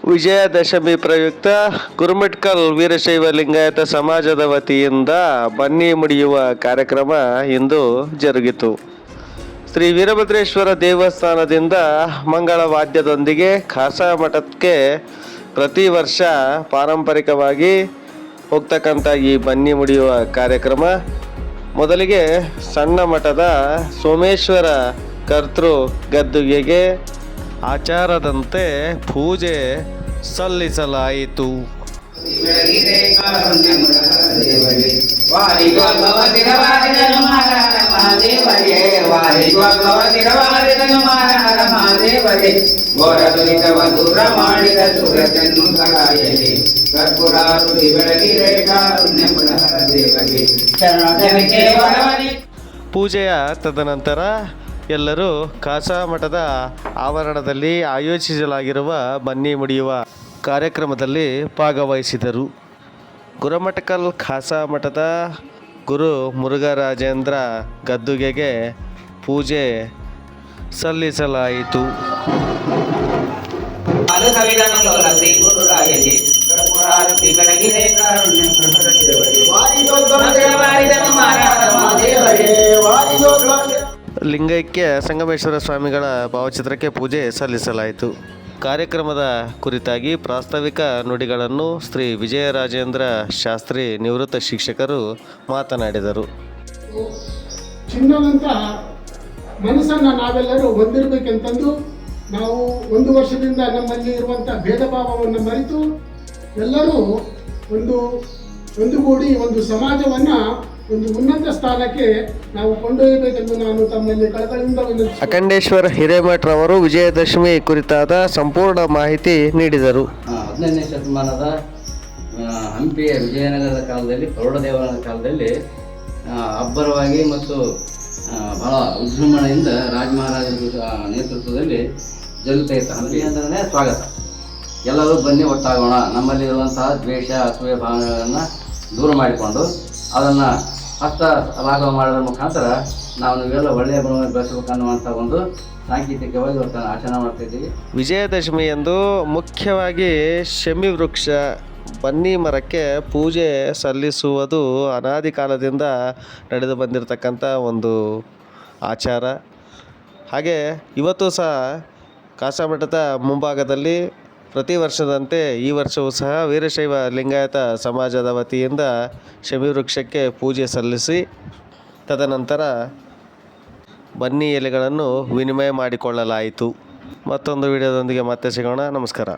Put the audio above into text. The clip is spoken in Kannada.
ವಿಜಯದಶಮಿ ಪ್ರಯುಕ್ತ ಗುರುಮಿಟ್ಕಲ್ ವೀರಶೈವ ಲಿಂಗಾಯತ ಸಮಾಜದ ವತಿಯಿಂದ ಬನ್ನಿ ಮುಡಿಯುವ ಕಾರ್ಯಕ್ರಮ ಇಂದು ಜರುಗಿತು. ಶ್ರೀ ವೀರಭದ್ರೇಶ್ವರ ದೇವಸ್ಥಾನದಿಂದ ಮಂಗಳ ವಾದ್ಯದೊಂದಿಗೆ ಖಾಸಾ ಮಠಕ್ಕೆ ಪ್ರತಿ ವರ್ಷ ಪಾರಂಪರಿಕವಾಗಿ ಹೋಗ್ತಕ್ಕಂಥ ಈ ಬನ್ನಿ ಮುಡಿಯುವ ಕಾರ್ಯಕ್ರಮ ಮೊದಲಿಗೆ ಸಣ್ಣ ಮಠದ ಸೋಮೇಶ್ವರ ಕರ್ತೃ ಗದ್ದುಗೆಗೆ ಆಚಾರದಂತೆ ಪೂಜೆ ಸಲ್ಲಿಸಲಾಯಿತು. ಪೂಜೆಯ ತದನಂತರ ಎಲ್ಲರೂ ಖಾಸಾ ಮಠದ ಆವರಣದಲ್ಲಿ ಆಯೋಜಿಸಲಾಗಿರುವ ಬನ್ನಿ ಮುಡಿಯುವ ಕಾರ್ಯಕ್ರಮದಲ್ಲಿ ಭಾಗವಹಿಸಿದರು. ಗುರುಮಠಕಲ್ ಖಾಸಾ ಮಠದ ಗುರು ಮುರುಘರಾಜೇಂದ್ರ ಗದ್ದುಗೆಗೆ ಪೂಜೆ ಸಲ್ಲಿಸಲಾಯಿತು. ಲಿಂಗೈಕ್ಯ ಸಂಗಮೇಶ್ವರ ಸ್ವಾಮಿಗಳ ಭಾವಚಿತ್ರಕ್ಕೆ ಪೂಜೆ ಸಲ್ಲಿಸಲಾಯಿತು. ಕಾರ್ಯಕ್ರಮದ ಕುರಿತಾಗಿ ಪ್ರಾಸ್ತಾವಿಕ ನುಡಿಗಳನ್ನು ಶ್ರೀ ವಿಜಯರಾಜೇಂದ್ರ ಶಾಸ್ತ್ರಿ ನಿವೃತ್ತ ಶಿಕ್ಷಕರು ಮಾತನಾಡಿದರು. ಚಿನ್ನದಂತ ಮನಸ್ಸನ್ನು ನಾವೆಲ್ಲರೂ ಹೊಂದಿರಬೇಕೆಂತಂದು ನಾವು ಒಂದು ವರ್ಷದಿಂದ ನಮ್ಮಲ್ಲಿ ಇರುವಂಥ ಭೇದ ಭಾವವನ್ನು ಮರೆತು ಎಲ್ಲರೂ ಒಂದುಗೂಡಿ ಒಂದು ಸಮಾಜವನ್ನು ಒಂದು ಉನ್ನತ ಸ್ಥಾನಕ್ಕೆ ನಾವು ಕೊಂಡೊಯ್ಯಬೇಕೆಂದು ನಾನು ತಮ್ಮಲ್ಲಿ ಕಳಕಳಿಯಿಂದ ಅಖಂಡೇಶ್ವರ ಹಿರೇಮಠರವರು ವಿಜಯದಶಮಿ ಕುರಿತಾದ ಸಂಪೂರ್ಣ ಮಾಹಿತಿ ನೀಡಿದರು. 15ನೇ ಶತಮಾನದ ಹಂಪಿಯ ವಿಜಯನಗರದ ಕಾಲದಲ್ಲಿ ಪ್ರೌಢದೇವರ ಕಾಲದಲ್ಲಿ ಅಬ್ಬರವಾಗಿ ಮತ್ತು ಬಹಳ ವಿಜೃಂಭಣೆಯಿಂದ ರಾಜಮಹಾರಾಜರ ನೇತೃತ್ವದಲ್ಲಿ ಜರುಗುತ್ತಾ ಇತ್ತು. ಹಂಪಿ ಅಂದ್ರೆ ಸ್ವಾಗತ, ಎಲ್ಲರೂ ಬನ್ನಿ ಒಟ್ಟಾಗೋಣ, ನಮ್ಮಲ್ಲಿ ಇರುವಂತಹ ದ್ವೇಷ ಅಸೂಯೆ ಭಾವನೆಗಳನ್ನು ದೂರ ಮಾಡಿಕೊಂಡು ಅದನ್ನು ಹಸ್ತ ಲಾಘವ ಮಾಡೋದ್ರ ಮುಖಾಂತರ ನಾವು ನೀವೆಲ್ಲ ಒಳ್ಳೆಯ ಗುಣವನ್ನು ಬೆಳೆಸಬೇಕನ್ನುವಂಥ ಒಂದು ಸಾಂಕೇತಿಕವಾಗಿ ಇವತ್ತು ಆಚರಣೆ ಮಾಡ್ತಾಯಿದ್ದೀವಿ. ವಿಜಯದಶಮಿಯಂದು ಮುಖ್ಯವಾಗಿ ಶಮಿ ವೃಕ್ಷ ಬನ್ನಿ ಮರಕ್ಕೆ ಪೂಜೆ ಸಲ್ಲಿಸುವುದು ಅನಾದಿ ಕಾಲದಿಂದ ನಡೆದು ಬಂದಿರತಕ್ಕಂಥ ಒಂದು ಆಚಾರ. ಹಾಗೆ ಇವತ್ತು ಸಹ ಖಾಸಾ ಮಠದ ಮುಂಭಾಗದಲ್ಲಿ ಪ್ರತಿ ವರ್ಷದಂತೆ ಈ ವರ್ಷವೂ ಸಹ ವೀರಶೈವ ಲಿಂಗಾಯತ ಸಮಾಜದ ವತಿಯಿಂದ ಶಮಿ ವೃಕ್ಷಕ್ಕೆ ಪೂಜೆ ಸಲ್ಲಿಸಿ ತದನಂತರ ಬನ್ನಿ ಎಲೆಗಳನ್ನು ವಿನಿಮಯ ಮಾಡಿಕೊಳ್ಳಲಾಯಿತು. ಮತ್ತೊಂದು ವಿಡಿಯೋದೊಂದಿಗೆ ಮತ್ತೆ ಸಿಗೋಣ. ನಮಸ್ಕಾರ.